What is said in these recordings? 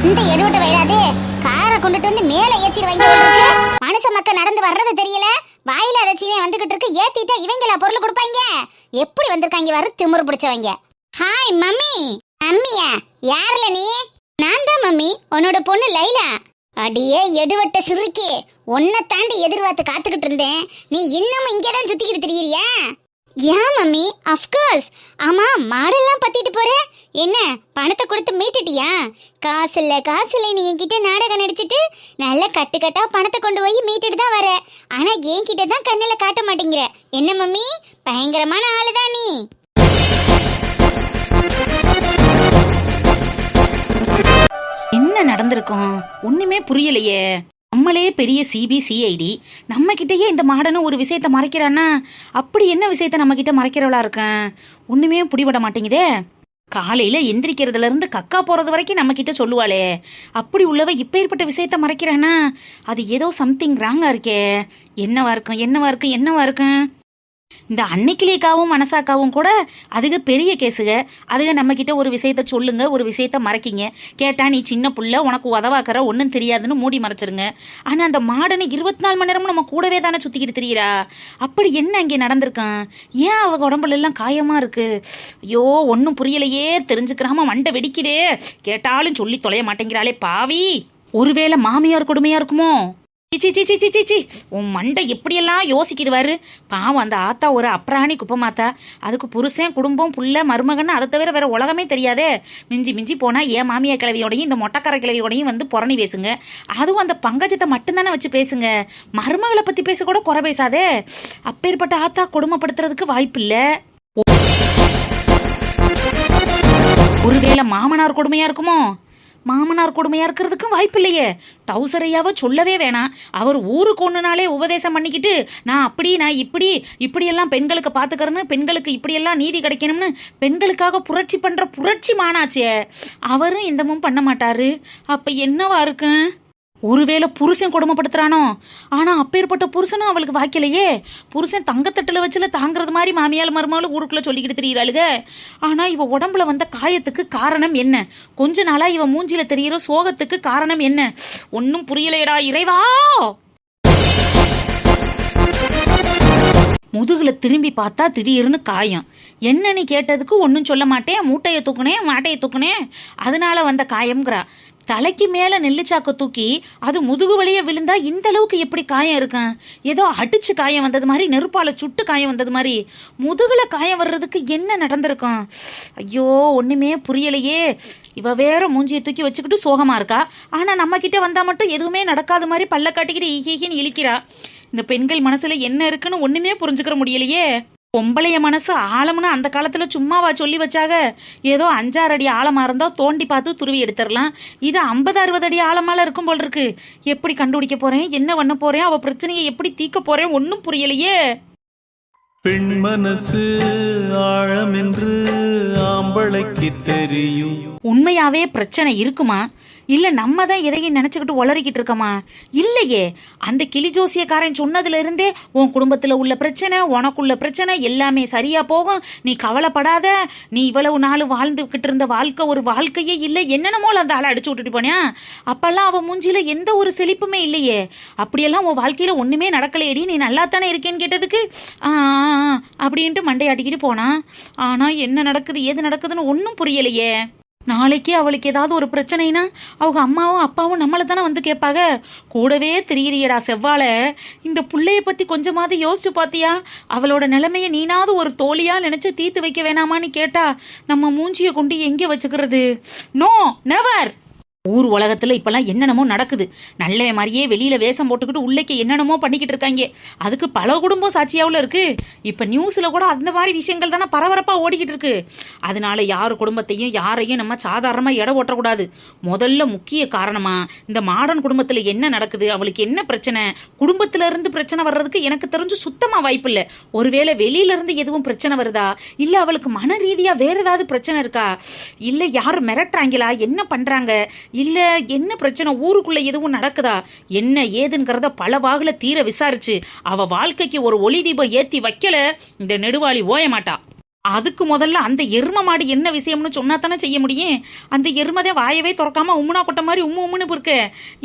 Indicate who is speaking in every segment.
Speaker 1: இந்த எடுவிட்ட வயதாதே காரை கொண்டுட்டு வந்து மேல ஏத்திடுவாங்க. மனுஷ மக்கள் நடந்து வர்றது தெரியல, வாயில அரைச்சினே வந்துகிட்டு இருக்கு. ஏத்திட்டா இவங்களா பொருள் கொடுப்பாங்க? எப்படி வந்திருக்காங்க வர திமிரு பிடிச்சவங்க. Hi mummy. அம்மியா? யாருல நீ? நான் தான் மம்மி, உன்னோட பொண்ணு லைலா. அடியே எடுவட்ட சிறுக்கி, உன்னை தாண்டி எதிர்பார்த்து காத்துக்கிட்டு இருந்தேன். நீ இன்னமும் இங்கதான் சுத்திக்கிட்டு திரியிறியா? ஏன் மம்மி? அஃப்கோர்ஸ். ஆமா, மாடெல்லாம் பத்திட்டு போற. என்ன பணத்தை கொடுத்து மீட்டுட்டியா? காசு இல்ல நீ என்கிட்ட நாடகம் நடிச்சிட்டு நல்ல கட்டுக்கட்டா பணத்தை கொண்டு போய் மீட்டுட்டு தான் வர. ஆனா என்கிட்ட தான் கண்ணுல காட்ட மாட்டேங்கிற. என்ன மம்மி, பயங்கரமான ஆளுதான் நீ.
Speaker 2: என்ன நடந்திருக்கும் ஒண்ணுமே புரியலையே. நம்மளே பெரிய சிபிசிஐடி, நம்ம கிட்டயே இந்த மாடனும் ஒரு விஷயத்த மறைக்கிறான்னா அப்படி என்ன விஷயத்த நம்ம கிட்ட மறைக்கிறவளா இருக்கேன்? ஒண்ணுமே புடிபட மாட்டேங்குதே. காலையில எந்திரிக்கிறதுல இருந்து கக்கா போறது வரைக்கும் நம்ம கிட்ட சொல்லுவாளே, அப்படி உள்ளவ இப்ப ஏற்பட்ட விஷயத்த மறைக்கிறானா அது ஏதோ சம்திங் ராங்கா இருக்கே. என்னவா இருக்கும்? இந்த அன்னைக்கிலேக்காவும் மனசாக்காவும் கூட அதுக பெரிய கேசுக. அதுக நம்ம கிட்ட ஒரு விஷயத்த சொல்லுங்க, ஒரு விஷயத்த மறைக்கிங்க. கேட்டா நீ சின்ன புள்ள, உனக்கு உதவாக்கற, ஒன்னும் தெரியாதுன்னு மூடி மறைச்சிருங்க. ஆனா அந்த மாடனு 24 மணி நேரமும் நம்ம கூடவே தானே சுத்திக்கிட்டு திரியிறா. அப்படி என்ன அங்கே நடந்திருக்கான்? ஏன் அவங்க உடம்புல எல்லாம் காயமா இருக்கு? ஐயோ, ஒன்னும் புரியலையே. தெரிஞ்சுக்கிறாம மண்டை வெடிக்குதே. கேட்டாலும் சொல்லி தொலைய மாட்டேங்கிறாளே பாவி. ஒருவேளை மாமியார் கொடுமையா இருக்குமோ? சி, உன் மண்டை எப்படியெல்லாம் யோசிக்குது பாரு. பாவம், அந்த ஆத்தா ஒரு அப்ராணி குப்பமாத்தா. அதுக்கு புருஷன், குடும்பம், புள்ள, மருமகன், அதை தவிர வேற உலகமே தெரியாதே. மிஞ்சி போனா ஏன் மாமியார் கிழவியோடையும் இந்த மொட்டைக்கார கிழவியோடையும் வந்து புறணி பேசுங்க. அதுவும் அந்த பங்கஜத்தை மட்டும்தானே வச்சு பேசுங்க. மருமகளை பத்தி பேச கூட குறை பேசாதே. அப்பேற்பட்ட ஆத்தா கொடுமைப்படுத்துறதுக்கு வாய்ப்பு இல்ல. ஒருவேளை மாமனார் கொடுமையா இருக்குமோ? மாமனார் கொடுமையா இருக்கிறதுக்கு வாய்ப்பு இல்லையே. டவுசரையாவ சொல்லவே வேணாம். அவர் ஊருக்கு ஒண்ணுனாலே உபதேசம் பண்ணிக்கிட்டு நான் இப்படியெல்லாம் பெண்களுக்கு பாத்துக்கிறேன்னு, பெண்களுக்கு இப்படியெல்லாம் நீதி கிடைக்கணும்னு பெண்களுக்காக புரட்சி பண்ற புரட்சி மானாச்சே. அவரும் இந்தமும் பண்ண மாட்டாரு. அப்ப என்னவா இருக்கு? ஒருவேளை புருஷன் கொடுமைப்படுத்துறானோ? ஆனா அப்பேற்பட்ட புருஷனும் அவளுக்கு வாய்க்கலையே. புருஷன் தங்கத்தட்டுல வச்சுல தாங்கிறது மாதிரி மாமியால் மருமாலும் ஊருக்குள்ள சொல்லிக்கிட்டு தெரியுறாளுக. ஆனா இவ உடம்புல வந்த காயத்துக்கு காரணம் என்ன? கொஞ்ச நாளா இவ மூஞ்சில தெரியுற சோகத்துக்கு காரணம் என்ன? ஒன்னும் புரியலையடா இறைவா. முதுகுல திரும்பி பார்த்தா திடீர்னு காயம். என்னன்னு கேட்டதுக்கு ஒன்னும் சொல்ல மாட்டேன். மாட்டையை தூக்குனேன் அதனால வந்த காயம்ங்கிறா. தலைக்கு மேல நெல்லிச்சாக்க தூக்கி அது முதுகு வழிய விழுந்தா இந்த அளவுக்கு எப்படி காயம் இருக்கும்? ஏதோ அடிச்சு காயம் வந்தது மாதிரி, நெருப்பால சுட்டு காயம் வந்தது மாதிரி. முதுகுல காயம் வர்றதுக்கு என்ன நடந்திருக்கும்? ஐயோ, ஒண்ணுமே புரியலையே. இவ வேற மூஞ்சியை தூக்கி வச்சுக்கிட்டு சோகமா இருக்கா. ஆனா நம்ம கிட்ட வந்தா மட்டும் எதுவுமே நடக்காத மாதிரி பல்ல காட்டிக்கிட்டு ஈகின்னு இழிக்கிறா. இந்த பெண்கள் மனசுல என்ன இருக்குன்னு ஒண்ணுமே புரிஞ்சுக்கிற முடியலையே. பொம்பளைய மனசு ஆழம்னு அந்த காலத்துல சும்மாவா சொல்லி வச்சாக? ஏதோ 5-6 அடி ஆழமா இருந்தா தோண்டி பார்த்து துருவி எடுத்துடலாம். இது 50-60 அடி ஆழமால இருக்கும் போல் இருக்கு. எப்படி கண்டுபிடிக்க போறேன்? என்ன பண்ண போறேன்? அவ பிரச்சனையை எப்படி தீர்க்க போறேன்? ஒன்னும் புரியலையே.
Speaker 3: பெண் மனசு ஆழம் என்று ஆம்பளைக்கு தெரியும்.
Speaker 2: உண்மையாவே பிரச்சனை இருக்குமா? இல்ல நம்ம தான் எதையும் நினைச்சுக்கிட்டு உளறிக்கிட்டு இருக்கோமா? இல்லையே. அந்த கிளி ஜோசியக்காரன் சொன்னதுல இருந்தே உன் குடும்பத்துல உள்ள பிரச்சனை, உனக்குள்ள பிரச்சனை எல்லாமே சரியா போகும், நீ கவலைப்படாத, நீ இவ்வளவு நாள் வாழ்ந்துகிட்டு இருந்த வாழ்க்கை ஒரு வாழ்க்கையே இல்லை, என்னென்னமோ அந்த ஆளை அடிச்சு விட்டுட்டு போனியா. அப்பெல்லாம் அவன் மூஞ்சில எந்த ஒரு செழிப்புமே இல்லையே. அப்படியெல்லாம் உன் வாழ்க்கையில ஒண்ணுமே நடக்கலையடி, நீ நல்லா தானே இருக்கேன்னு கேட்டதுக்கு அப்படின்ட்டு மண்டையாட்டிக்கிட்டு போனா. ஆனா என்ன நடக்குது ஏது நடக்குதுன்னு ஒன்னும் புரியலையே. நாளைக்கே அவளுக்கு ஏதாவது ஒரு பிரச்சனைனா அவங்க அம்மாவும் அப்பாவும் நம்மளை தானே வந்து கேட்பாங்க. கூடவே திரியறியடா செவ்வாழ. இந்த புள்ளைய பத்தி கொஞ்சமாவது யோசிச்சு பாத்தியா? அவளோட நிலைமைய நீனாவது ஒரு தோழியா நினைச்சு தீர்த்து வைக்க வேணாமான்னு கேட்டா நம்ம மூஞ்சிய கொண்டு எங்க வச்சுக்கிறது? No, never. ஊர் உலகத்துல இப்பெல்லாம் என்னென்னமோ நடக்குது. நல்ல மாதிரியே வெளியில வேஷம் போட்டுக்கிட்டு உள்ளேக்கு என்னென்னமோ பண்ணிக்கிட்டு இருக்காங்க. அதுக்கு பல குடும்பம் சாட்சியாவில் இருக்கு. இப்ப நியூஸ்ல கூட அந்த மாதிரி விஷயங்கள் தானே பரபரப்பா ஓடிக்கிட்டு இருக்கு. அதனால யார் குடும்பத்தையும் யாரையும் நம்ம சாதாரணமா எடை ஓட்டக்கூடாது. முதல்ல முக்கிய காரணமா இந்த மாடர்ன் குடும்பத்துல என்ன நடக்குது, அவளுக்கு என்ன பிரச்சனை, குடும்பத்துல இருந்து பிரச்சனை வர்றதுக்கு எனக்கு தெரிஞ்சு சுத்தமா வாய்ப்பு இல்லை. ஒருவேளை வெளியில இருந்து எதுவும் பிரச்சனை வருதா, இல்ல அவளுக்கு மன ரீதியா வேற ஏதாவது பிரச்சனை இருக்கா, இல்ல யாரும் மிரட்டுறாங்களா, என்ன பண்றாங்க, இல்ல என்ன பிரச்சனை, ஊருக்குள்ள எதுவும் நடக்குதா, என்ன ஏதுங்கிறத பல வாகுல தீர விசாரிச்சு அவ வாழ்க்கைக்கு ஒரு ஒளி தீபம் ஏத்தி வைக்கல இந்த நெடுவாளி ஓய மாட்டா. அதுக்கு முதல்ல அந்த எரும மாடு என்ன விஷயம்னு சொன்னா தானே செய்ய முடியும். அந்த எருமதே வாயவே திறக்காம உம்முனா கொட்ட மாதிரி உம்முன்னு இருக்கு.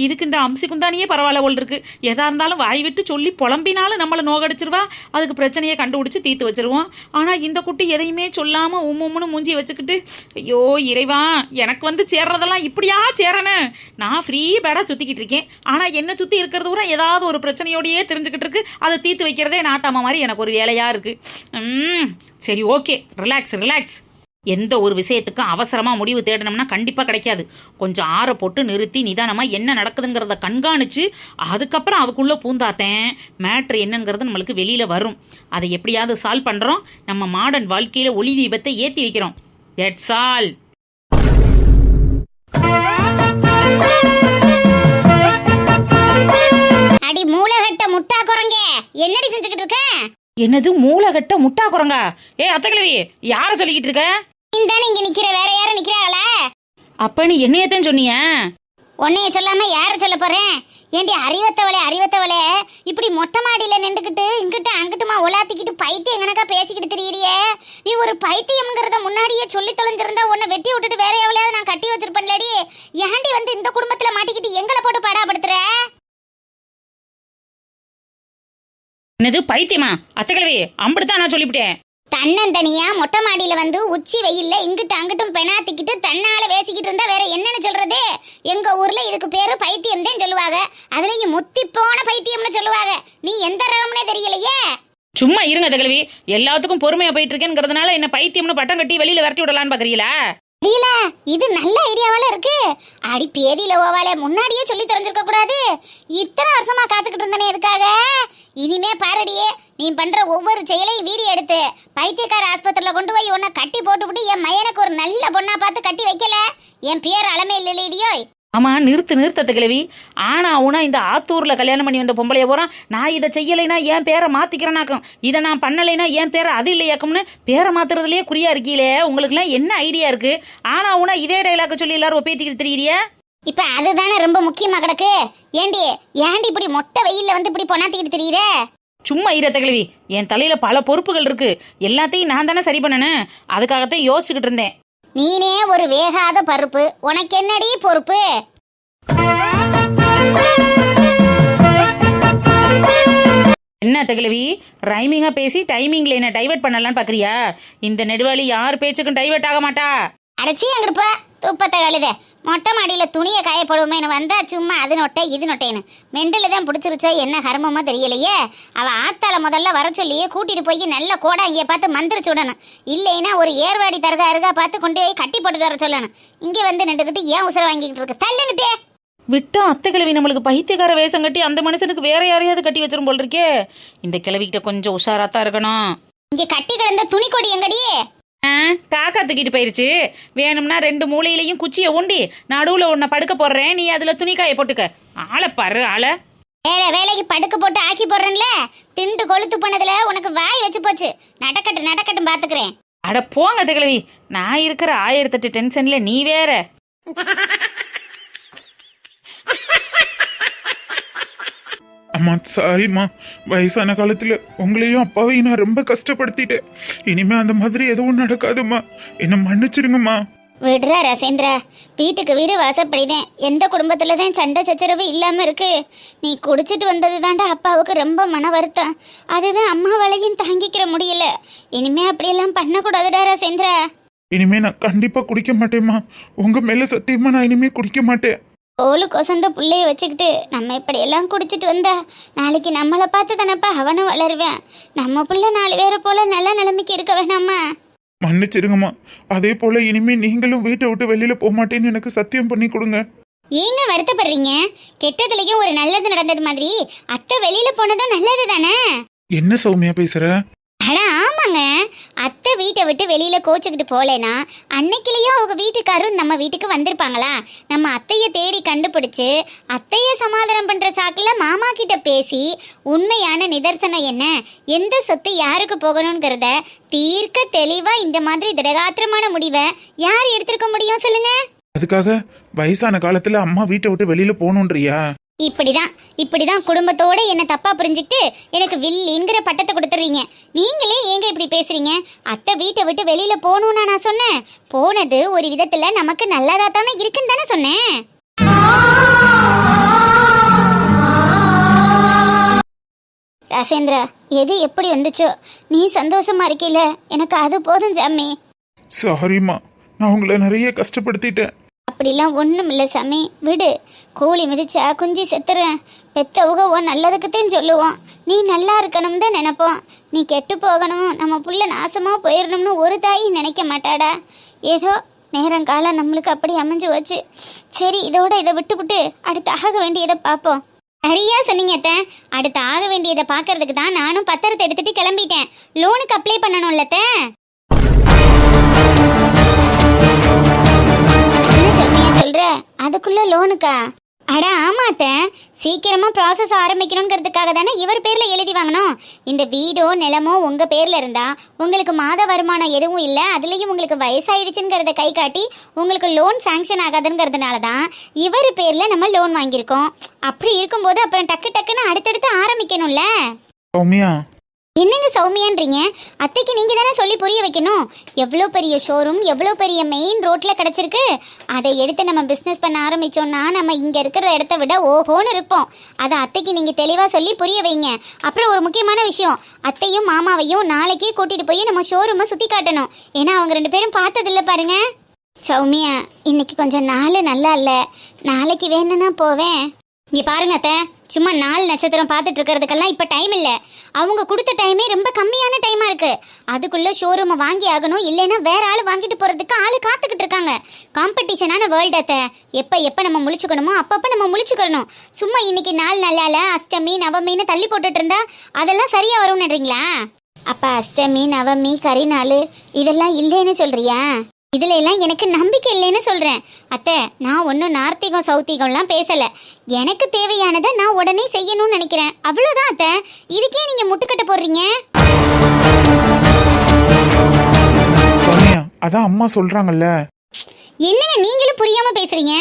Speaker 2: இதுக்கு இந்த அம்சி குந்தானியே பரவாயில்ல போல் இருக்கு. எதா இருந்தாலும் வாய் விட்டு சொல்லி புலம்பினாலும் நம்மளை நோகடிச்சிருவா. அதுக்கு பிரச்சனையை கண்டுபிடிச்சு தீர்த்து வச்சிருவோம். ஆனா இந்த குட்டி எதையுமே சொல்லாம உம்முன்னு மூஞ்சி வச்சுக்கிட்டு, ஐயோ இறைவா எனக்கு சேர்றதெல்லாம் இப்படியா சேரணும். நான் ஃப்ரீ பேடா சுத்திக்கிட்டு இருக்கேன். ஆனா என்ன சுத்தி இருக்கிறது கூட ஏதாவது ஒரு பிரச்சனையோடயே தெரிஞ்சுக்கிட்டு இருக்கு. அதை தீர்த்து வைக்கிறதே நாட்டாம மாதிரி எனக்கு ஒரு வேலையா இருக்கு. சரி ஓகே, ரிலாக்ஸ். எந்த ஒரு விஷயத்துக்கும் அவசரமா முடிவு தேடணும்னா கண்டிப்பா கிடைக்காது. கொஞ்சம் ஆற போட்டு நிறுத்தி நிதானமா என்ன நடக்குதுங்கிறத கண்காணிச்சு அதுக்கப்புறம் அதுக்குள்ள பூந்தாத்தேன் மேட்ரு என்னங்கிறது நம்மளுக்கு வெளியில வரும். அதை எப்படியாவது சால்வ் பண்றோம். நம்ம மாடர்ன் வாழ்க்கையில ஒளி தீபத்தை ஏத்தி வைக்கிறோம். That's all.
Speaker 1: அடி மூலகட்ட முட்டா குரங்க, என்னடி செஞ்சுக்கிட்டு இருக்க?
Speaker 2: என்னது மூலகட்ட முட்டா குரங்கா? அத்தக்கிழவி யார சொல்லிக்கிட்டு இருக்க?
Speaker 1: நீ இங்க நிக்கிற, வேற யாரும் நிக்கிறாள?
Speaker 2: அப்ப நீ என்னையத்தான் சொன்னிய?
Speaker 1: உன்னைய சொல்லாம யார சொல்ல போறேன்? ஏண்டி அறிவத்தவளே இப்படி மொட்டை மாடியில நின்றுக்கிட்டு இங்கிட்டு அங்கிட்டுமா உலாத்திக்கிட்டு பைத்தியம் எங்கனக்கா பேசிக்கிட்டு தெரியறியே? நீ ஒரு பைத்தியம்ங்கிறத முன்னாடியே சொல்லி தொலைஞ்சிருந்தா உன்னை வெட்டி விட்டுட்டு வேற எவ்வளவு நான் கட்டி வச்சிருப்பேன்லடி. ஏண்டி இந்த குடும்பத்துல மாட்டிக்கிட்டு எங்களை போட்டு பாடாப்படுத்துற?
Speaker 2: என்னது பைத்தியமா? அத்தக்கிழவி அம்படுத்தான் நான் சொல்லிவிட்டேன்.
Speaker 1: தன்னந்தனியா மொட்டை மாடியில உச்சி வெயில்ல இங்கிட்டு அங்கிட்டும் பெனாத்திக்கிட்டு தன்னால பேசிக்கிட்டு இருந்தா வேற என்னன்னு சொல்றது? எங்க ஊர்ல இதுக்கு பேரு பைத்தியம் தான் சொல்லுவாங்க. அதுலயும் முத்தி போன பைத்தியம்னு சொல்லுவாங்க. நீ எந்த ரகம்னே தெரியலையே.
Speaker 2: சும்மா இருங்க அத்தக்கிழவி. எல்லாத்துக்கும் பொறுமையா போயிட்டு இருக்கேங்கிறதுனால என்ன பைத்தியம்னு பட்டம் கட்டி வெளியில விரட்டி விடலான்னு பாக்குறீங்களா?
Speaker 1: தெரியல, இது நல்ல ஐடியாவால இருக்கு. அடி பேதியில ஓவாலே முன்னாடியே சொல்லி தெரிஞ்சிருக்க கூடாது. இத்தனை வருஷமா காத்துக்கிட்டு இருந்தனே எதுக்காக? இனிமே பாரடியே, நீ பண்ற ஒவ்வொரு செயலையும் வீடியோ எடுத்து பைத்தியக்கார ஆஸ்பத்திரியில கொண்டு போய் உன்னை கட்டி போட்டுவிட்டு என் மையனுக்கு ஒரு நல்ல பொண்ணா பார்த்து கட்டி வைக்கல என் பேர் அலமே இல்லையோய்.
Speaker 2: ஆமா நிறுத்த கிழவி. ஆனா அவனா இந்த ஆத்தூர்ல கல்யாணம் பண்ணி வந்த பொம்பளைய போறான், நான் இதை செய்யலைன்னா என் பேரை மாத்திக்கிறேனாக்கும், இதை நான் பண்ணலைன்னா என் பேரை அது இல்லையாக்கும்னு பேரை மாத்துறதுலயே குறியா இருக்கீங்களே. உங்களுக்கு எல்லாம் என்ன ஐடியா இருக்கு? ஆனா அவனா இதே டைலாக சொல்லி எல்லாரும் பேத்திக்கிட்டு தெரியுறியா?
Speaker 1: இப்ப அதுதானே ரொம்ப முக்கியமா கிடக்கு. ஏண்டி இப்படி மொட்டை வெயில்ல இப்படி பொண்ணாத்திக்கிட்டு தெரியுற?
Speaker 2: சும்மா ஈரத்த கிழவி, என் தலையில பல பொறுப்புகள் இருக்கு. எல்லாத்தையும் நான் தானே சரி பண்ணணும். அதுக்காகத்தான் யோசிச்சுக்கிட்டு இருந்தேன்.
Speaker 1: நீனே ஒரு வேகாத பருப்பு, உனக்கு என்னடி பொறுப்பு?
Speaker 2: என்ன தகிழவி ரைமிங்கா பேசி டைமிங்ல என்ன டைவர்ட் பண்ணலான்னு பாக்குறியா? இந்த நெடுவாளி யார் பேச்சுக்கும் டைவர்ட் ஆக மாட்டா.
Speaker 1: அடைச்சி அங்கிருப்பா துப்பத்தை கழுத. மொட்டை மாடியில் துணியை காயப்படுவோமேனு வந்தா சும்மா அது நொட்டை இது நொட்டைன்னு மெண்டல தான் பிடிச்சிருச்சோ என்ன கர்மமோ தெரியலையே. அவள் ஆத்தால முதல்ல வர சொல்லியே கூட்டிட்டு போய் நல்ல கோடாங்கிய பார்த்து மந்திரிச்சு விடணும். இல்லைன்னா ஒரு ஏர்வாடி தரகா அருகா பார்த்து கொண்டு போய் கட்டி போட்டுட்டு வர சொல்லணும். இங்கே நின்றுக்கிட்டு ஏன் உசுர வாங்கிக்கிட்டு இருக்கு? தள்ளுங்கிட்டே
Speaker 2: விட்டா அத்தை கிழவி நம்மளுக்கு பைத்தியக்கார வேஷம் கட்டி அந்த மனுஷனுக்கு வேற யாரையாவது கட்டி வச்சிரும் போல் இருக்கே. இந்த கிழவிக்கிட்ட கொஞ்சம் உஷாராத்தான் இருக்கணும்.
Speaker 1: இங்கே கட்டி கிடந்த துணி கொடி எங்கடி?
Speaker 2: காக்கா தூக்கிட்டு போயிருச்சு. வேணும்னா 2 மூலையிலையும் குச்சியை ஊண்டி நடுவுல உன்னை படுக்க போடுறேன், நீ அதுல துணிக்காய போட்டுக்க. ஆளை பாரு ஆளை.
Speaker 1: வேலைக்கு படுக்க போட்டு ஆக்கி போடுறேன்ல, திண்டு கொளுத்து போனதுல உனக்கு வாய் வச்சு போச்சு. நடக்கட்டும் பாத்துக்கிறேன்.
Speaker 2: அட போங்க தகிழவி, நான் இருக்கிற 1008 டென்ஷன்ல நீ வேற.
Speaker 4: அம்மா சாரிம்மா, வயசான காலத்துல உங்களையும் அப்பாவையும் நான் ரொம்ப கஷ்டப்படுத்திட்டேன். இனிமே அந்த மாதிரி எதுவும் நடக்காதும்மா, என்ன மன்னிச்சிருங்கம்மா.
Speaker 1: விடுறா ரசேந்திரா, வீட்டுக்கு வீடு வாசப்படிதான். எந்த குடும்பத்துல தான் சண்டை சச்சரவு இல்லாம இருக்கு? நீ குடிச்சிட்டு வந்தது தாண்டா அப்பாவுக்கு ரொம்ப மன வருத்தம். அதுதான் அம்மாவாலையும் தாங்கிக்கிற முடியல. இனிமே அப்படியெல்லாம் பண்ணக்கூடாதுடா ரசேந்திரா.
Speaker 4: இனிமே நான் கண்டிப்பா குடிக்க மாட்டேம்மா. உங்க மேல சத்தியமா நான் இனிமே குடிக்க மாட்டேன்.
Speaker 1: ஓளுக்கு ஒசந்த பிள்ளைய வச்சுக்கிட்டு நம்ம இப்படியெல்லாம் குடிச்சிட்டு வந்தா நாளைக்கு நம்மளை பார்த்து தானப்பா அவனும் வளருவேன். நம்ம பிள்ளை 4 பேரை போல நல்ல நிலைமைக்கு இருக்க வேணாமா?
Speaker 4: மன்னிச்சிருங்கம்மா. அதே போல இனிமே நீங்களும் வீட்டை விட்டு வெளியில போக மாட்டேன்னு எனக்கு சத்தியம் பண்ணி கொடுங்க.
Speaker 1: ஏங்க வருத்தப்படுறீங்க? கெட்டதுலயும் ஒரு நல்லது நடந்தது மாதிரி அத்தை வெளியில போனதும் நல்லது தானே?
Speaker 4: என்ன சௌமியா பேசுற?
Speaker 1: அட ஆமாங்க, அத்தை வீட்டை விட்டு வெளியில கோச்சுக்கிட்டு போலேனா அன்னைக்கிலேயும் அவங்க வீட்டுக்காரரும் நம்ம வீட்டுக்கு வந்திருப்பாங்களா? நம்ம அத்தைய தேடி கண்டுபிடிச்சு அத்தைய சமாதானம் பண்ற சாக்குல மாமா கிட்ட பேசி உண்மையான நிதர்சனம் என்ன, எந்த சொத்து யாருக்கு போகணுங்கிறத தீர்க்க தெளிவா இந்த மாதிரி திடகாத்திரமான முடிவை யார் எடுத்திருக்க முடியும் சொல்லுங்க?
Speaker 4: அதுக்காக வயசான காலத்துல அம்மா வீட்டை விட்டு வெளியில போகணுன்றியா?
Speaker 1: இப்படிதான் குடும்பத்தோட என்ன தப்பா புரிஞ்சுக்கிட்டு எனக்கு வில்லிங்கிற பட்டத்தை கொடுத்துறீங்க. நீங்களே ஏங்க இப்படி பேசுறீங்க? அத்தை வீட்டை விட்டு வெளியில போகணும்னா நான் சொன்னேன்? போனது ஒரு விதத்துல நமக்கு நல்லதா தானே இருக்குன்னு தானே சொன்னேன். ராசேந்திரா, எது எப்படி வந்துச்சோ நீ சந்தோஷமா இருக்கீல, எனக்கு அது போதும் சாமி.
Speaker 4: சாரிம்மா, நான் உங்களை நிறைய கஷ்டப்படுத்திட்டேன்.
Speaker 1: அப்படிலாம் ஒன்றும் இல்லை சாமி, விடு. கூலி மிதிச்சா குஞ்சு செத்துறேன். பெத்தவங்க உன் நல்லதுக்குத்தான் சொல்லுவோம். நீ நல்லா இருக்கணும் தான் நினைப்போம். நீ கெட்டு போகணும், நம்ம புள்ள நாசமாக போயிடணும்னு ஒரு தாய் நினைக்க மாட்டாடா. ஏதோ நேரங்காலம் நம்மளுக்கு அப்படி அமைஞ்சு வச்சு. சரி, இதை விட்டுவிட்டு அடுத்து ஆக வேண்டியதை பார்ப்போம். சரியா சொன்னீங்க அத்தை. அடுத்து ஆக வேண்டியதை பார்க்கறதுக்கு தான் நானும் பத்திரத்தை எடுத்துட்டு கிளம்பிட்டேன். லோனுக்கு அப்ளை பண்ணணும்ல அத்தை. சொல்ற அதுக்குள்ள லோனுக்கா? அட ஆமாத்த, சீக்கிரமா ப்ராசஸ் ஆரம்பிக்கணுங்கிறதுக்காக தானே இவர் பேர்ல எழுதி வாங்கணும். இந்த வீடோ நிலமோ உங்க பேர்ல இருந்தா உங்களுக்கு மாத வருமானம் எதுவும் இல்லை, அதுலயும் உங்களுக்கு வயசாயிடுச்சுங்கிறத கை காட்டி உங்களுக்கு லோன் சாங்ஷன் ஆகாதுங்கிறதுனால தான் இவர் பேர்ல நம்ம லோன் வாங்கியிருக்கோம். அப்படி இருக்கும்போது அப்புறம் டக்குன்னு அடுத்தடுத்து ஆரம்பிக்கணும்ல.
Speaker 4: சௌமியா,
Speaker 1: என்னங்க சௌமியான்றீங்க? அத்தைக்கு நீங்க தானே சொல்லி புரிய வைக்கணும். எவ்வளோ பெரிய ஷோரூம், எவ்வளோ பெரிய மெயின் ரோட்ல கிடைச்சிருக்கு. அதை எடுத்து நம்ம பிஸ்னஸ் பண்ண ஆரம்பிச்சோம்னா நம்ம இங்க இருக்கிற இடத்த விட ஓஹோன்னு இருப்போம். அதை அத்தைக்கு நீங்க தெளிவா சொல்லி புரிய வைங்க. அப்புறம் ஒரு முக்கியமான விஷயம், அத்தையும் மாமாவையும் நாளைக்கே கூட்டிட்டு போய் நம்ம ஷோரூமை சுத்தி காட்டணும். ஏன்னா அவங்க 2 பேரும் பார்த்ததில்ல பாருங்க. சௌமியா, இன்னைக்கு கொஞ்சம் நாள் நல்லா இல்லை, நாளைக்கு வேணும்னா போவேன். இங்கே பாருங்க அத்தை, சும்மா 4 நட்சத்திரம் பார்த்துட்டு இருக்கிறதுக்கெல்லாம் இப்போ டைம் இல்லை. அவங்க கொடுத்த டைமே ரொம்ப கம்மியான டைமாக இருக்குது. அதுக்குள்ளே ஷோரூமை வாங்கி ஆகணும், இல்லைன்னா வேற ஆள் வாங்கிட்டு போகிறதுக்கு ஆள் காத்துக்கிட்டு இருக்காங்க. காம்படிஷனான வேர்ல்டு அத்தை. எப்போ நம்ம முழிச்சுக்கணுமோ அப்பப்போ நம்ம முழிச்சுக்கணும். சும்மா இன்னைக்கு நாள் நல்லால அஷ்டமி நவமின்னு தள்ளி போட்டுட்டு இருந்தா அதெல்லாம் சரியாக வரும்னுன்றீங்களா? அப்போ அஷ்டமி நவமி கரிநாள் இதெல்லாம் இல்லைன்னு சொல்கிறியா? இதுல எல்லாம் எனக்கு நம்பிக்கை இல்லைன்னு சொல்றேன் அத்தை. நான் ஒன்றும் நார்த்திகம் சவுத்திகம்லாம் பேசல. எனக்கு தேவையானதை நான் உடனே செய்யணும்னு நினைக்கிறேன், அவ்வளோதான் அத்தை. இதுக்கே நீங்க முட்டுக்கட்ட போடுறீங்க?
Speaker 4: சௌமியா, அதான் அம்மா சொல்றாங்கல்ல.
Speaker 1: என்னங்க நீங்களும் புரியாம பேசுறீங்க?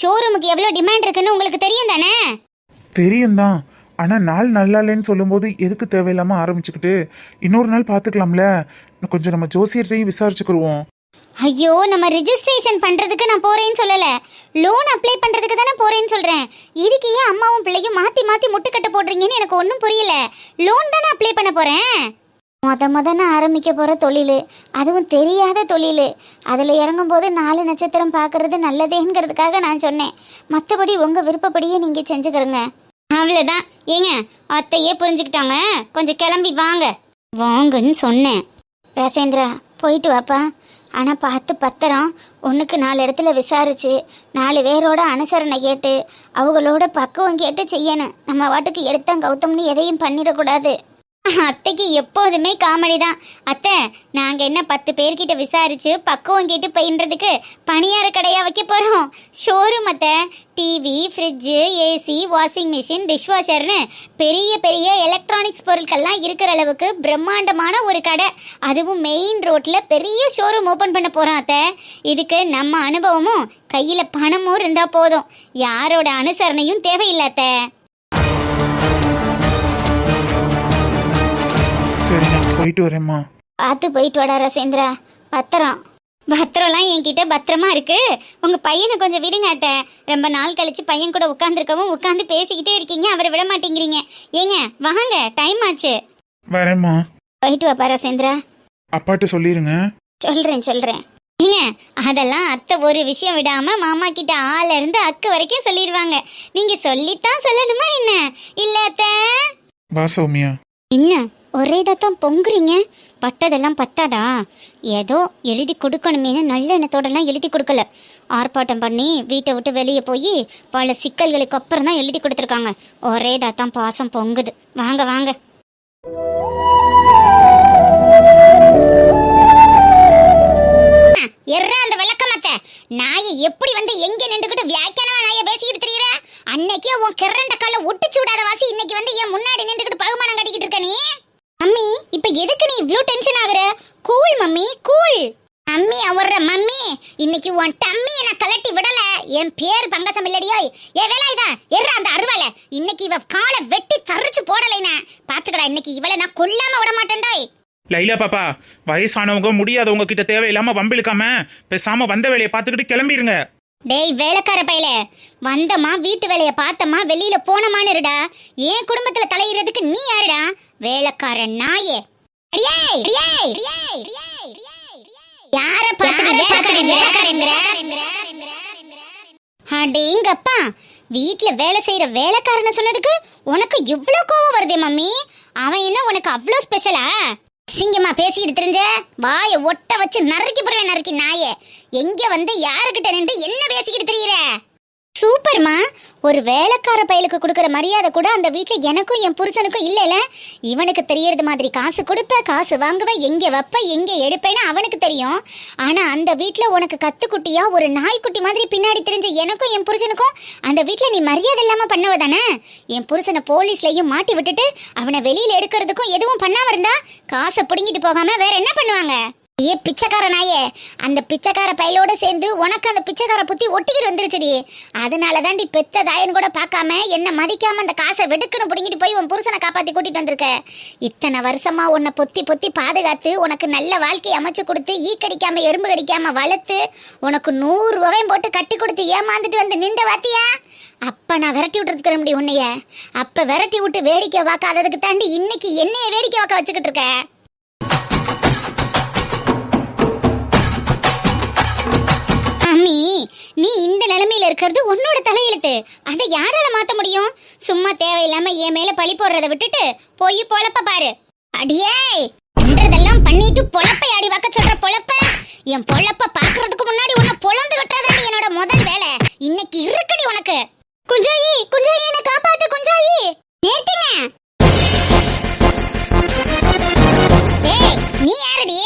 Speaker 1: ஷோரூமுக்கு எவ்வளோ டிமாண்ட் இருக்குன்னு உங்களுக்கு தெரியும் தானே?
Speaker 4: தெரியும் தான், ஆனா நாள் நல்லா இல்லைன்னு சொல்லும்போது எதுக்கு தேவையில்லாம ஆரம்பிச்சுக்கிட்டு இன்னொரு நாள் பார்த்துக்கலாம்ல. கொஞ்சம் நம்ம ஜோசியர்ட்டையும் விசாரிச்சுக்கிருவோம்.
Speaker 1: ஐயோ, நம்ம ரிஜிஸ்ட்ரேஷன் பண்றதுக்கு நான் போறேன்னு சொல்லல, லோன் அப்ளை பண்றதுக்கு தானே போறேன்னு சொல்றேன். இதுக்கு ஏன் அம்மாவும் பிள்ளையும் மாத்தி மாத்தி முட்டுக்கட்ட போடுறீங்கன்னு எனக்கு ஒன்றும் புரியல. லோன் தானே அப்ளை பண்ண போறேன். முதன்னு ஆரம்பிக்க போற தொழில், அதுவும் தெரியாத தொழில். அதில் இறங்கும்போது 4 நட்சத்திரம் பார்க்கறது நல்லதேங்கிறதுக்காக நான் சொன்னேன். மற்றபடி உங்க விருப்பப்படியே நீங்க செஞ்சுக்கிறங்க, அவ்வளோதான். ஏங்க அத்தையே புரிஞ்சுக்கிட்டாங்க, கொஞ்சம் கிளம்பி வாங்கன்னு சொன்னேன். ராசேந்திரா, போயிட்டு வாப்பா. ஆனால் பார்த்து பத்திரம். 1க்கு 4 இடத்துல விசாரிச்சு 4 பேரோட அனுசரணை கேட்டு அவங்களோட பக்குவம் கேட்டு செய்யணும். நம்ம வாட்டுக்கு எடுத்தோம் கௌத்தம்னு எதையும் பண்ணிடக்கூடாது. அத்தைக்கு எப்போதுமே காமெடி தான். அத்தை, நாங்கள் என்ன 10 பேர்கிட்ட விசாரிச்சு பக்குவம் கேட்டு பயின்றதுக்கு பணியார கடையாக வைக்க போகிறோம். ஷோரூம் அத்தை. TV, fridge, AC, washing machine, டிஷ்வாஷர்னு பெரிய பெரிய எலக்ட்ரானிக்ஸ் பொருட்கள்லாம் இருக்கிற அளவுக்கு பிரம்மாண்டமான ஒரு கடை. அதுவும் மெயின் ரோட்டில் பெரிய ஷோரூம் ஓப்பன் பண்ண போகிறோம் அத்தை. இதுக்கு நம்ம அனுபவமும் கையில் பணமும் இருந்தால் போதும், யாரோட அனுசரணையும் தேவையில்லை அத்தை.
Speaker 4: சரி, நான் போயிட்டு வரேம்மா.
Speaker 1: பார்த்து போயிட்டு வாடா ராசேந்திரா. பத்திரம்லாம் என்கிட்ட பத்திரமா இருக்கு. உங்க பையனை கொஞ்சம் விடுங்க அத்தை. ரொம்ப நாள் கழிச்சு பையன் கூட உட்காந்துருக்கவும் உட்காந்து பேசிக்கிட்டே இருக்கீங்க, அவரை விட மாட்டேங்கிறீங்க. ஏங்க வாங்க, டைம் ஆச்சு.
Speaker 4: வரேம்மா.
Speaker 1: போயிட்டு வாப்பா ராசேந்திரா.
Speaker 4: அப்பாட்ட சொல்லிருங்க.
Speaker 1: சொல்றேன். ஏங்க அதெல்லாம் அத்தை ஒரு விஷயம் விடாம மாமா கிட்ட ஆள இருந்து அக்கு வரைக்கும் சொல்லிடுவாங்க. நீங்க சொல்லித்தான் சொல்லணுமா என்ன? இல்ல அத்தை.
Speaker 4: வா சௌமியா.
Speaker 1: என்ன ஒரே தான் பொங்குறீங்க. பட்டதெல்லாம் பத்தாதா? ஏதோ எழுதி கொடுக்கணுமேனு நல்ல எண்ணத்தோடலாம் எழுதி கொடுக்கல. ஆர்ப்பாட்டம் பண்ணி வீட்டை விட்டு வெளியே போய் பல சிக்கல்களுக்கு அப்புறம் தான் எழுதி கொடுத்துருக்காங்க. ஒரே தான் பாசம் பொங்குது. வாங்க வாங்க. எர்ரா அந்த விளக்கமத்த நாயை எப்படி வந்து எங்க நின்றுகிட்டு வியாக்கியானவா நாயை பேசிக்கிட்டு தெரியற? அன்னைக்கே உன் கிரண்ட கால ஒட்டிச்சு விடாத வாசி இன்னைக்கு வந்து என் முன்னாடி நின்றுகிட்டு பகுமானம் கட்டிக்கிட்டு இருக்க நீ. மம்மி இப்ப எதுக்கு நீ இவ்ளோ டென்ஷன் ஆகுற? Cool mummy cool. மம்மி அவர்ற மம்மி இன்னைக்கு உன் டம்மியை நான் கலட்டி விடல. என் பேர் பங்கசம் இல்லடியோ. ஏ வேலை இதான் எர்ரா அந்த அருவால இன்னைக்கு இவ காலை வெட்டி தரிச்சு போடலைனா பாத்துக்கடா. இன்னைக்கு இவளை நான் கொல்லாம விட மாட்டேன்டோய்.
Speaker 4: லைலா பாப்பா, வயசானவங்க முடியாதவங்க கிட்ட தேவையில்லாம வம்பிழுக்காம பேசாம வந்த வேலையை பார்த்துக்கிட்டு கிளம்பிருங்க.
Speaker 1: டேய் வேலைக்கார பையல, வந்தமா வீட்டு வேலைய பார்த்தமா வெளியில போனமான்னு இருடா. என் குடும்பத்துல தலையிறதுக்கு நீ யாருடா? வேலைக்கார நாயே. யார அடேங்கப்பா, வீட்டுல வேலை செய்யற வேலைக்காரன சொன்னதுக்கு உனக்கு இவ்வளவு கோவம் வருதே மம்மி? அவன் என்ன உனக்கு அவ்வளவு ஸ்பெஷலா? சிங்கம்மா பேசிக்கிட்டு தெரிஞ்ச வாய ஒட்ட வச்சு நறுக்கி போடுவேன். நறுக்கி நாயே, எங்க வந்து யாருக்கிட்ட நின்று என்ன பேசிக்கிட்டு தெரியற? சூப்பர்மா. ஒரு வேலைக்கார பயலுக்கு கொடுக்குற மரியாதை கூட அந்த வீட்டில் எனக்கும் என் புருஷனுக்கும் இல்லைல்ல. இவனுக்கு தெரியறது மாதிரி காசு கொடுப்ப, காசு வாங்குவ, எங்கே வைப்ப, எங்கே எடுப்பேன்னு அவனுக்கு தெரியும். ஆனால் அந்த வீட்டில் உனக்கு கத்துக்குட்டியா ஒரு நாய்க்குட்டி மாதிரி பின்னாடி தெரிஞ்ச எனக்கும் என் புருஷனுக்கும் அந்த வீட்டில் நீ மரியாதை இல்லாமல் பண்ணவ தானே? என் புருஷனை போலீஸ்லையும் மாட்டி விட்டுட்டு அவனை வெளியில் எடுக்கிறதுக்கும் எதுவும் பண்ணாம இருந்தா காசை பிடுங்கிட்டு போகாம வேற என்ன பண்ணுவாங்க? ஏ பிச்சைக்கார நாயே, அந்த பிச்சைக்கார பையலோட சேர்ந்து உனக்கு அந்த பிச்சைக்கார புத்தி ஒட்டிக்கிட்டு வந்துருச்சுடி. அதனால தாண்டி பெத்த தாயன் கூட பார்க்காம என்ன மதிக்காம அந்த காசை வெடுக்குன்னு பிடிங்கிட்டு போய் உன் புருஷனை காப்பாத்தி கூட்டிட்டு வந்திருக்க. இத்தனை வருஷமா உன்னை பொத்தி பொத்தி பாதுகாத்து உனக்கு நல்ல வாழ்க்கை அமைச்சு கொடுத்து ஈ கடிக்காம எறும்பு கடிக்காம வளர்த்து உனக்கு 100 ரூபாயும் போட்டு கட்டி கொடுத்து ஏமாந்துட்டு வந்து நின்ற வாத்தியா. அப்ப நான் விரட்டி விட்டுறதுக்கு முடியும் உன்னைய. அப்ப விரட்டி விட்டு வேடிக்கை வாக்காததுக்கு தாண்டி இன்னைக்கு என்னைய வேடிக்கை வாக்க வச்சுக்கிட்டு இருக்க. அம்மி, நீ இந்த நிலைமையில இருக்கிறது உன்னோட தலையெழுத்து. அதை யாரால மாத்த முடியும்? சும்மா தேவையில்லாம என் மேல பழி போடுறத விட்டுட்டு போய் பொழப்ப பாரு. அடியே, பண்றதெல்லாம் பண்ணிட்டு பொழப்பை அடி வாக்க சொல்ற பொழப்ப. என் பொழப்ப பாக்குறதுக்கு முன்னாடி உன்னை பொழந்து கட்டுறதாண்டி என்னோட முதல் வேலை. இன்னைக்கு இருக்குடி உனக்கு. குஞ்சாயி குஞ்சாயி, என்ன காப்பாத்து குஞ்சாயி. நேர்த்திங்க. ஏய் நீ யாரடி?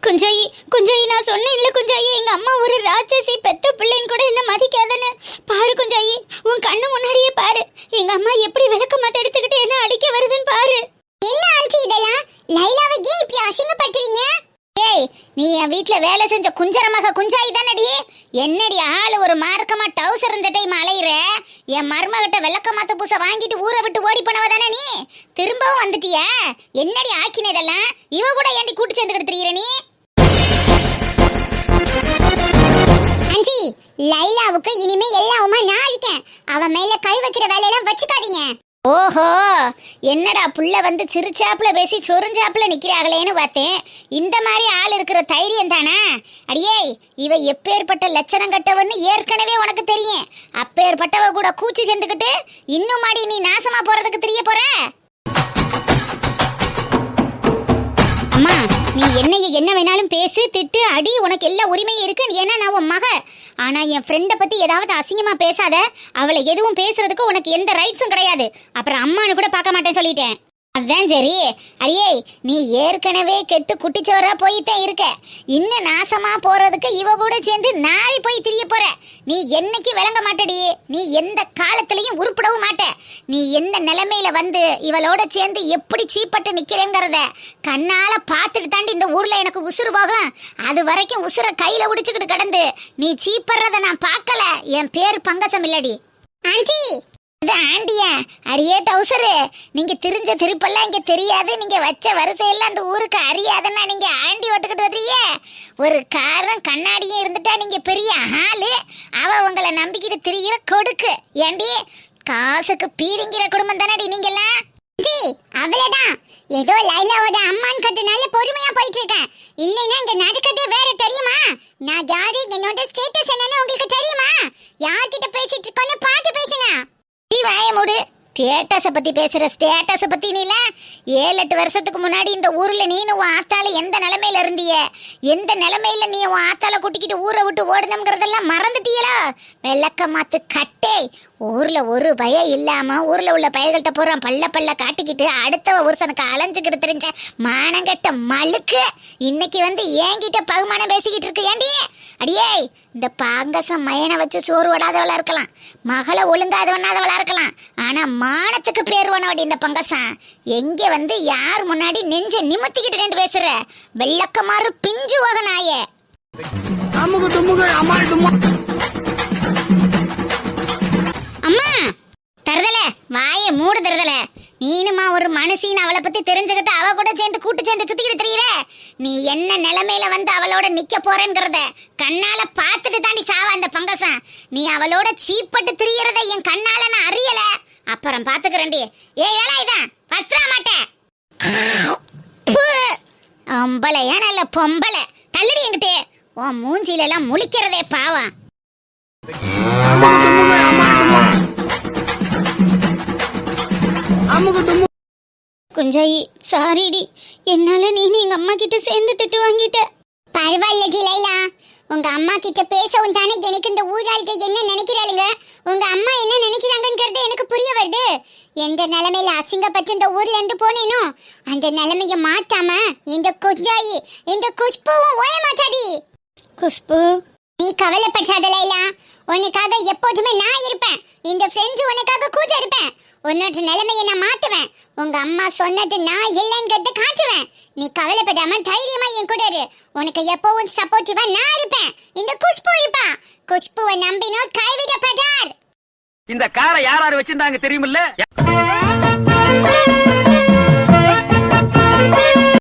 Speaker 1: குஞ்சாயி குஞ்சாயி, நான் சொன்னேன் இல்ல குஞ்சாயி, எங்க அம்மா ஒரு ராட்சசி, பெத்த பிள்ளைன்னு கூட என்ன மதிக்காதன்னு. பாரு குஞ்சாயி, உன் கண்ணு முன்னாடியே பாரு, எங்க அம்மா எப்படி விளக்கமாத்த எடுத்துக்கிட்டு என்ன அடிக்க வருதுன்னு பாரு. என்ன ஆண்டி இதெல்லாம்? லைலாவை ஏன் இப்படி அசிங்கப்படுத்துறீங்க? ஏய், நீ என் வீட்ல வேலை செஞ்ச குஞ்சரமாக குஞ்சாயி தானடி? என்னடி ஆளு ஒரு மார்க்கமா டவுசர் சட்டையும் அலையிற? என் மருமகிட்ட விளக்கமாத்த பூசை வாங்கிட்டு ஊரை விட்டு ஓடி போனவ தானே நீ? திரும்பவும் வந்துட்டியா? என்னடி ஆக்கினதெல்லாம்? இவ கூட ஏண்டி கூட்டு சேர்ந்துக்கிட்டு திரியிற நீ? ஆண்டி, லைலாவுக்கு இனிமே எல்லாவுமா நான் இருக்கேன். அவ மேல கை வைக்கிற வேலையெல்லாம் வச்சுக்காதீங்க. ஓஹோ, என்னடா புள்ள வந்து சிரிச்சாப்புல பேசி சொரிஞ்சாப்புல நிக்கிறாங்களேன்னு பார்த்தேன். இந்த மாதிரி ஆள் இருக்கிற தைரியம் தானே? அடியே, இவ எப்பேற்பட்ட லட்சணம் கட்டவன்னு ஏற்கனவே உனக்கு தெரியும். அப்பேற்பட்டவ கூட கூச்சி சேர்ந்துக்கிட்டு இன்னும் மாடி நீ நாசமா போறதுக்கு தெரிய போற. அம்மா, நீ என்னைய என்ன வேணாலும் பேசு, திட்டு, அடி, உனக்கு எல்லா உரிமையும் இருக்கு. ஏன்னா நான் உன் மக. ஆனா என் ஃப்ரெண்டை பத்தி ஏதாவது அசிங்கமா பேசாத. அவளை எதுவும் பேசுறதுக்கு உனக்கு எந்த ரைட்ஸும் கிடையாது. அப்புறம் அம்மானு கூட பார்க்க மாட்டேன் சொல்லிட்டேன். அதுதான் சரி. அடியே, நீ ஏற்கனவே கெட்டு குட்டிச்சோரா போயிட்டே இருக்க. இன்னும் நாசமா போறதுக்கு இவ கூட சேர்ந்து நாரி போய் திரிய போற. நீ என்னைக்கு விளங்க மாட்டடி. நீ எந்த காலத்திலையும் உருப்படவும் மாட்ட. நீ எந்த நிலைமையில வந்து இவளோட சேர்ந்து எப்படி சீப்பட்டு நிக்கிறேங்கிறத கண்ணால பார்த்துட்டு தாண்டி இந்த ஊர்ல எனக்கு உசுறு போகும். அது வரைக்கும் உசுரை கையில உடிச்சுக்கிட்டு கிடந்து நீ சீப்படுறத நான் பார்க்கல. என் பேர் பங்கசம் இல்லடி. ஆண்டி, ஆண்டியா? அடியே டவுசரு, நீங்க திரிஞ்ச திருப்பெல்லாம் இங்க தெரியாது. நீங்க வச்ச வரிசையெல்லாம் அந்த ஊருக்கு அறியாதுன்னா நீங்க ஆண்டி ஓட்டுக்கிட்டு வர்றீங்க. ஒரு காரம் கண்ணாடியும் இருந்துட்டா நீங்க பெரிய ஆளு. அவ உங்களை நம்பிக்கிட்டு திரிகிற கொடுக்கு. ஏண்டி, காசுக்கு பீரிங்கிற குடும்பம் தானடி நீங்கெல்லாம். அவ்வளவுதான். ஏதோ லைலாவோட அம்மான் கட்டுனால பொறுமையா போயிட்டு இருக்கேன். இல்லைன்னா இங்க நடக்கிறது வேற தெரியுமா? நான் யாரு, என்னோட ஸ்டேட்டஸ் என்னன்னு உங்களுக்கு தெரியுமா? யார்கிட்ட பேசிட்டு இருக்கோன்னு பார்த்து பேசுங்க. வாய மூடு. ஸ்டேட்டஸை பத்தி பேசுற ஸ்டேட்டஸை பத்தி நீல 7-8 வருஷத்துக்கு முன்னாடி இந்த ஊர்ல நீனு உன் ஆத்தால எந்த நிலைமையில இருந்திய, எந்த நிலைமையில நீ உன் ஆத்தால கூட்டிக்கிட்டு ஊரை விட்டு ஓடணுங்கிறதெல்லாம் மறந்துட்டீங்களா? வெள்ளக்க மாத்து கட்டே. ஊர்ல ஒரு பயம் இல்லாம ஊர்ல உள்ள பயல்கிட்ட போறான் பல்ல காட்டிக்கிட்டு அடுத்தவ ஒருசனுக்கு அலைஞ்சுக்கிட்டு தெரிஞ்ச மானங்கட்ட மழுக்கு இன்னைக்கு வந்து என்கிட்ட பகுமானம் பேசிக்கிட்டு இருக்கு. ஏண்டி அடியே, இந்த பாங்கசம் மயனை வச்சு சோறு விடாதவளா இருக்கலாம், மகளை ஒழுங்காதவனாதவளா இருக்கலாம், ஆனா மானத்துக்கு பேர் வேணாடி இந்த பங்கசம். எங்க வந்து யார் முன்னாடி நெஞ்ச நிமித்திக்கிட்டு ரெண்டு பேசுற வெள்ளக்கமாறு பிஞ்சு வகனாயே. அம்மா தருதல வாய மூடு தருதல. நீனுமா ஒரு மனுஷின்னு அவளை பத்தி தெரிஞ்சுக்கிட்டு அவ கூட கூட்டு சேர்ந்து சுத்திக்கிட்டு தெரியற. நீ என்ன நிலைமையில வந்து அவளோட நிக்க போறேங்கிறத கண்ணால பாத்துட்டு தாண்டி சாவா அந்த பங்கசம். நீ அவளோட சீப்பட்டு திரியறத என் கண்ணால நான் அறியல. அப்புறம் பாத்துக்கிறேன்டி. ஏய் வேலை இதான் பத்திரா மாட்டேன். அம்பளையா நல்ல பொம்பளை தள்ளுடி என்கிட்டே. உன் மூஞ்சில எல்லாம் முழிக்கிறதே பாவம். குஞ்சாயி சாரிடி, என்னால நீ எங்க அம்மா கிட்ட சேர்ந்து திட்டு வாங்கிட்ட. பரவாயில்லடி லைலா, உங்க அம்மா கிட்ட பேசவும் தானே எனக்கு இந்த ஊராளுக்கு என்ன நினைக்கிறாளுங்க, உங்க அம்மா என்ன நினைக்கிறாங்கங்கிறது எனக்கு புரிய வருது. எந்த நிலைமையில அசிங்கப்பட்டு இந்த ஊர்ல இருந்து போனேனோ அந்த நிலைமைய மாத்தாம இந்த குஞ்சாயி இந்த குஷ்புவும் ஓய மாட்டாடி. குஷ்பு நீ கவலைப்படாத லைலா, உனக்காக எப்போதுமே நான் இருப்பேன். இந்த ஃப்ரெண்ட்ஸ் உனக்காக கூட இருப்பேன். உன்னோட நிலைமையை நான் மாத்துவேன். உங்க அம்மா சொன்னது நான் இல்லைங்கிறத காட்டுவேன். நீ கவலைப்படாம தைரியமா என் கூட இரு. உனக்கு எப்பவும் சப்போர்ட்டிவா நான் இருப்பேன். இந்த குஷ்பு இருப்பா. குஷ்புவை நம்பினோ கைவிடப்பட்டார்.
Speaker 5: இந்த காரை யார் வச்சிருந்தாங்க தெரியுமில்ல?